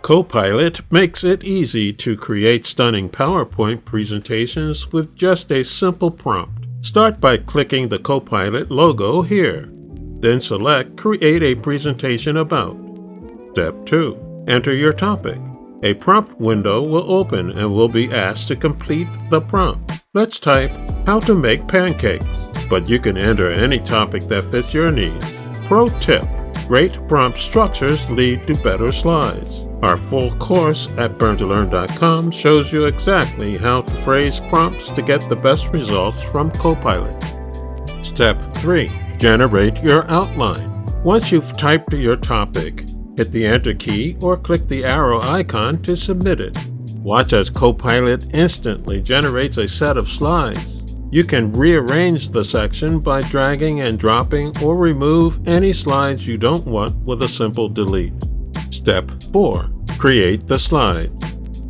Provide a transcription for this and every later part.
Copilot makes it easy to create stunning PowerPoint presentations with just a simple prompt. Start by clicking the Copilot logo here. Then select Create a Presentation About. Step 2. Enter your topic. A prompt window will open and will be asked to complete the prompt. Let's type How to Make Pancakes, but you can enter any topic that fits your needs. Pro tip: great prompt structures lead to better slides. Our full course at burntolearn.com shows you exactly how to phrase prompts to get the best results from Copilot. Step 3. Generate your outline. Once you've typed your topic, hit the Enter key or click the arrow icon to submit it. Watch as Copilot instantly generates a set of slides. You can rearrange the section by dragging and dropping or remove any slides you don't want with a simple delete. Step 4. Create the slide.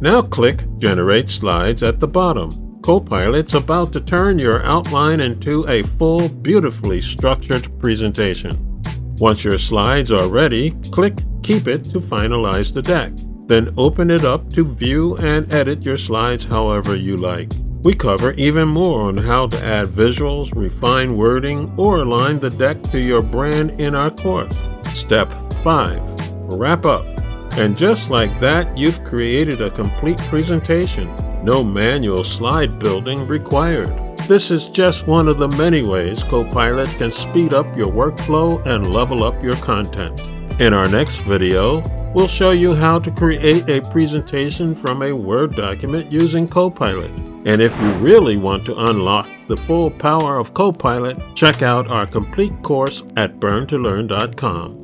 Now click Generate Slides at the bottom. Copilot's about to turn your outline into a full, beautifully structured presentation. Once your slides are ready, click Keep It to finalize the deck. Then open it up to view and edit your slides however you like. We cover even more on how to add visuals, refine wording, or align the deck to your brand in our course. Step 5. Wrap up. And just like that, you've created a complete presentation. No manual slide building required. This is just one of the many ways Copilot can speed up your workflow and level up your content. In our next video, we'll show you how to create a presentation from a Word document using Copilot. And if you really want to unlock the full power of Copilot, check out our complete course at burntolearn.com.